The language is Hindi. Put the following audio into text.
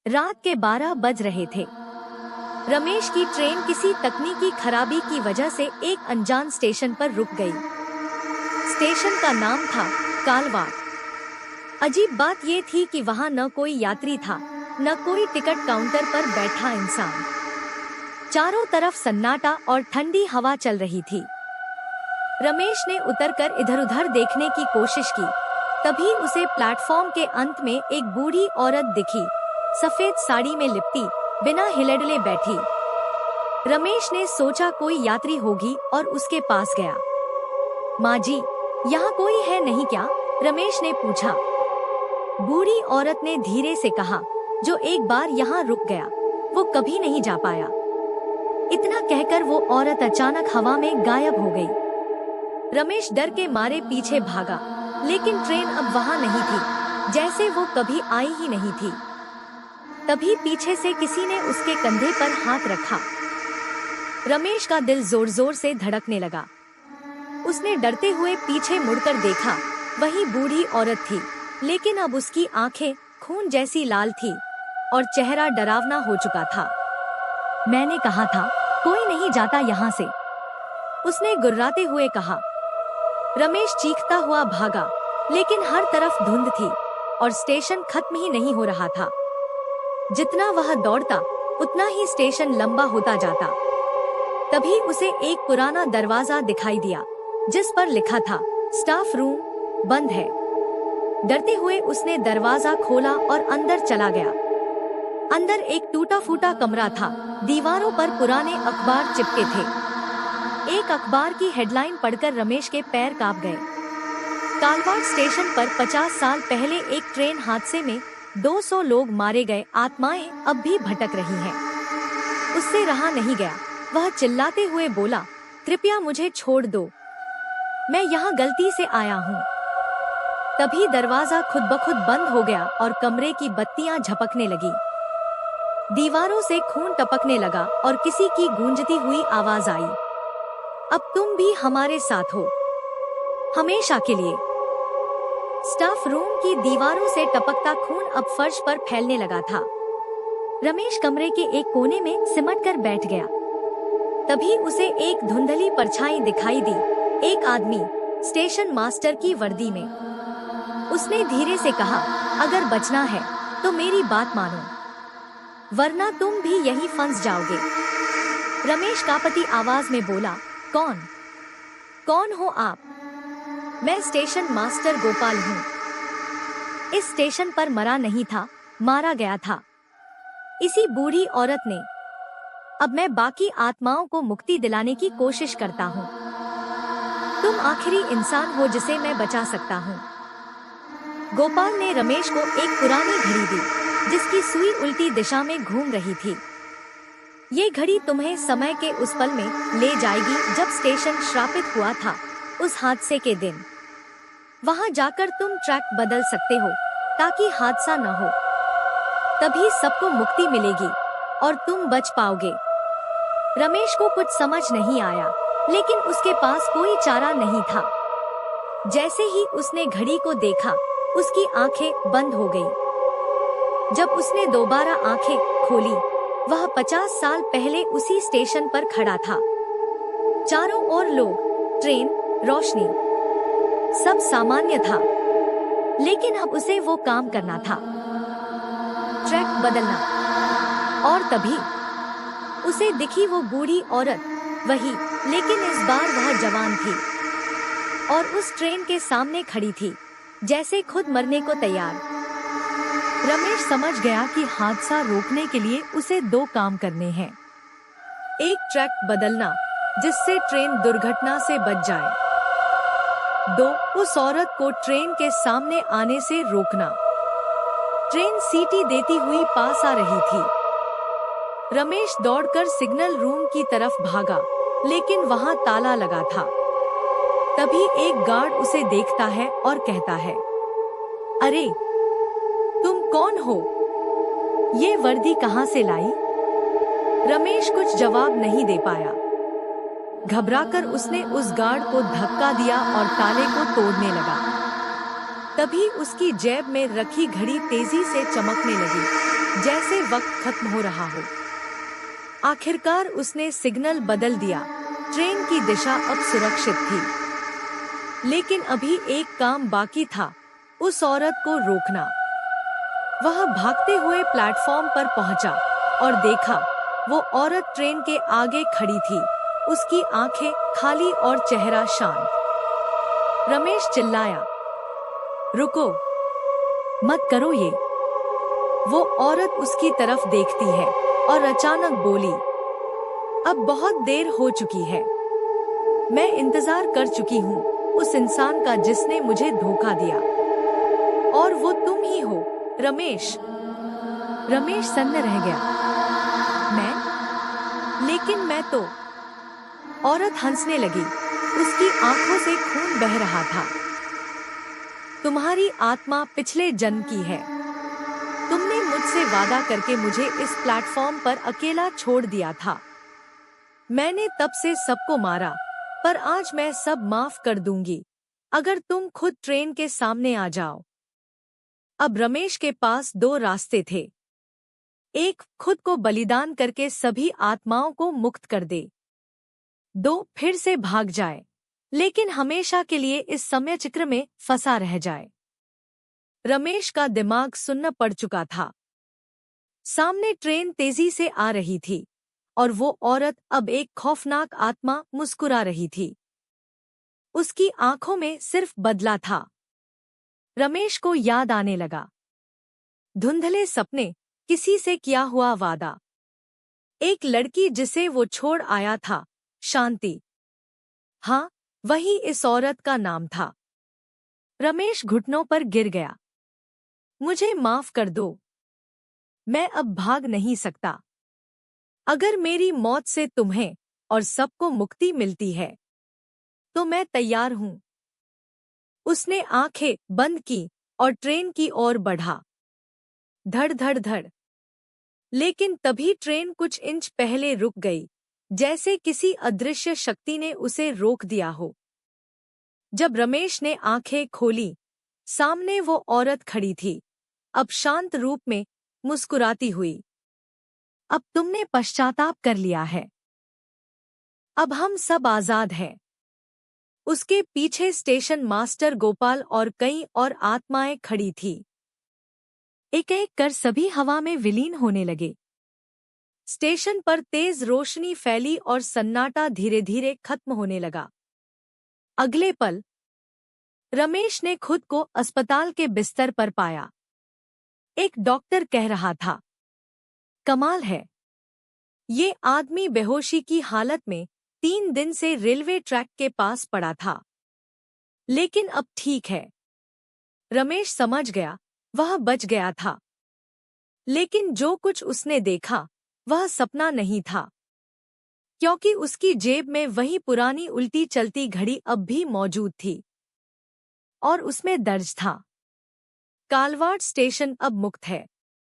रात के 12 बज रहे थे। रमेश की ट्रेन किसी तकनीकी खराबी की वजह से एक अनजान स्टेशन पर रुक गई। स्टेशन का नाम था कालवाड़। अजीब बात ये थी कि वहाँ न कोई यात्री था, न कोई टिकट काउंटर पर बैठा इंसान। चारों तरफ सन्नाटा और ठंडी हवा चल रही थी। रमेश ने उतरकर इधर-उधर देखने की कोशिश की। तभी उसे प्लेटफॉर्म के अंत में एक बूढ़ी औरत दिखी, सफेद साड़ी में लिपटी, बिना हिले-डुले बैठी। रमेश ने सोचा कोई यात्री होगी और उसके पास गया। माँ जी, यहाँ कोई है नहीं क्या? रमेश ने पूछा। बूढ़ी औरत ने धीरे से कहा, जो एक बार यहाँ रुक गया, वो कभी नहीं जा पाया। इतना कहकर वो औरत अचानक हवा में गायब हो गई। रमेश डर के मारे पीछे भागा, लेकिन ट्रेन अब वहाँ नहीं थी, जैसे वो कभी आई ही नहीं थी। तभी पीछे से किसी ने उसके कंधे पर हाथ रखा। रमेश का दिल जोर-जोर से धड़कने लगा। उसने डरते हुए पीछे मुड़कर देखा, वही बूढ़ी औरत थी, लेकिन अब उसकी आंखें खून जैसी लाल थी और चेहरा डरावना हो चुका था। मैंने कहा था, कोई नहीं जाता यहाँ से, उसने गुर्राते हुए कहा। रमेश चीखता हुआ भागा, लेकिन हर तरफ धुंध थी और स्टेशन खत्म ही नहीं हो रहा था। जितना वह दौड़ता, उतना ही स्टेशन लंबा होता जाता। तभी उसे एक पुराना दरवाजा दिखाई दिया, जिस पर लिखा था, स्टाफ रूम बंद है। डरते हुए उसने दरवाजा खोला और अंदर चला गया। अंदर एक टूटा-फूटा कमरा था, दीवारों पर पुराने अखबार चिपके थे। एक अखबार की हेडलाइन पढ़कर रमेश के पैर कांप गए। कालवाड़ स्टेशन पर 50 साल पहले एक ट्रेन हादसे में 200 लोग मारे गए, आत्माएं अब भी भटक रही हैं। उससे रहा नहीं गया, वह चिल्लाते हुए बोला, कृपया मुझे छोड़ दो, मैं यहाँ गलती से आया हूँ। तभी दरवाजा खुद ब खुद बंद हो गया और कमरे की बत्तियां झपकने लगी। दीवारों से खून टपकने लगा और किसी की गूंजती हुई आवाज आई, अब तुम भी हमारे साथ हो, हमेशा के लिए। स्टाफ रूम की दीवारों से टपकता खून अब फर्श पर फैलने लगा था। रमेश कमरे के एक कोने में सिमट कर बैठ गया। तभी उसे एक धुंधली परछाई दिखाई दी, एक आदमी स्टेशन मास्टर की वर्दी में। उसने धीरे से कहा, अगर बचना है तो मेरी बात मानो, वरना तुम भी यहीं फंस जाओगे। रमेश कांपती आवाज में बोला, कौन हो आप? मैं स्टेशन मास्टर गोपाल हूँ। इस स्टेशन पर मरा नहीं था, मारा गया था इसी बूढ़ी औरत ने। अब मैं बाकी आत्माओं को मुक्ति दिलाने की कोशिश करता हूँ। तुम आखिरी इंसान हो जिसे मैं बचा सकता हूँ। गोपाल ने रमेश को एक पुरानी घड़ी दी, जिसकी सुई उल्टी दिशा में घूम रही थी। ये घड़ी तुम्हें समय के उस पल में ले जाएगी जब स्टेशन श्रापित हुआ था, उस हादसे के दिन। वहां जाकर तुम ट्रैक बदल सकते हो ताकि हादसा न हो। तभी सबको मुक्ति मिलेगी और तुम बच पाओगे। रमेश को कुछ समझ नहीं आया, लेकिन उसके पास कोई चारा नहीं था। जैसे ही उसने घड़ी को देखा, उसकी आंखें बंद हो गईं। जब उसने दोबारा आंखें खोली, वह 50 साल पहले उसी स्टेशन पर खड़ा था। चारों ओर लोग, ट्रेन, रोशनी, सब सामान्य था, लेकिन अब उसे वो काम करना था, ट्रैक बदलना। और तभी उसे दिखी वो बूढ़ी औरत, वही, लेकिन इस बार वह जवान थी और उस ट्रेन के सामने खड़ी थी, जैसे खुद मरने को तैयार। रमेश समझ गया कि हादसा रोकने के लिए उसे 2 काम करने हैं। एक, ट्रैक बदलना, जिससे ट्रेन दुर्घटना से बच जाए। 2, उस औरत को ट्रेन के सामने आने से रोकना। ट्रेन सीटी देती हुई पास आ रही थी। रमेश दौड़कर सिग्नल रूम की तरफ भागा, लेकिन वहां ताला लगा था। तभी एक गार्ड उसे देखता है और कहता है, अरे तुम कौन हो? ये वर्दी कहाँ से लाई? रमेश कुछ जवाब नहीं दे पाया। घबराकर उसने उस गार्ड को धक्का दिया और ताले को तोड़ने लगा। तभी उसकी जेब में रखी घड़ी तेजी से चमकने लगी, जैसे वक्त खत्म हो रहा हो। आखिरकार उसने सिग्नल बदल दिया। ट्रेन की दिशा अब सुरक्षित थी। लेकिन अभी एक काम बाकी था, उस औरत को रोकना। वह भागते हुए प्लेटफॉर्म पर पहुंचा और देखा, वो औरत ट्रेन के आगे खड़ी थी। उसकी आंखें खाली और चेहरा शांत। रमेश चिल्लाया, रुको, मत करो ये। वो औरत उसकी तरफ देखती है और अचानक बोली, अब बहुत देर हो चुकी है। मैं इंतजार कर चुकी हूँ उस इंसान का जिसने मुझे धोखा दिया। और वो तुम ही हो, रमेश। रमेश सन्न रह गया। मैं? लेकिन मैं तो। औरत हंसने लगी। उसकी आंखों से खून बह रहा था। तुम्हारी आत्मा पिछले जन्म की है। तुमने मुझसे वादा करके मुझे इस प्लेटफॉर्म पर अकेला छोड़ दिया था। मैंने तब से सबको मारा, पर आज मैं सब माफ कर दूंगी, अगर तुम खुद ट्रेन के सामने आ जाओ। अब रमेश के पास दो रास्ते थे। एक, खुद को बलिदान करके सभी आत्माओं को मुक्त कर दे। दो, फिर से भाग जाए, लेकिन हमेशा के लिए इस समय चक्र में फंसा रह जाए। रमेश का दिमाग सुन्न पड़ चुका था। सामने ट्रेन तेजी से आ रही थी और वो औरत अब एक खौफनाक आत्मा मुस्कुरा रही थी। उसकी आंखों में सिर्फ बदला था। रमेश को याद आने लगा। धुंधले सपने, किसी से किया हुआ वादा, एक लड़की जिसे वो छोड़ आया था, शांति। हाँ, वही इस औरत का नाम था। रमेश घुटनों पर गिर गया। मुझे माफ कर दो। मैं अब भाग नहीं सकता। अगर मेरी मौत से तुम्हें और सबको मुक्ति मिलती है, तो मैं तैयार हूं। उसने आंखें बंद की और ट्रेन की ओर बढ़ा। धड़ धड़ धड़। लेकिन तभी ट्रेन कुछ इंच पहले रुक गई, जैसे किसी अदृश्य शक्ति ने उसे रोक दिया हो। जब रमेश ने आंखें खोली, सामने वो औरत खड़ी थी, अब शांत रूप में, मुस्कुराती हुई। अब तुमने पश्चाताप कर लिया है। अब हम सब आजाद हैं। उसके पीछे स्टेशन मास्टर गोपाल और कई और आत्माएं खड़ी थी। एक एक कर सभी हवा में विलीन होने लगे। स्टेशन पर तेज रोशनी फैली और सन्नाटा धीरे धीरे खत्म होने लगा। अगले पल रमेश ने खुद को अस्पताल के बिस्तर पर पाया। एक डॉक्टर कह रहा था, कमाल है, ये आदमी बेहोशी की हालत में 3 दिन से रेलवे ट्रैक के पास पड़ा था, लेकिन अब ठीक है। रमेश समझ गया, वह बच गया था। लेकिन जो कुछ उसने देखा, वह सपना नहीं था, क्योंकि उसकी जेब में वही पुरानी उल्टी चलती घड़ी अब भी मौजूद थी और उसमें दर्ज था, कालवाड़ स्टेशन अब मुक्त है।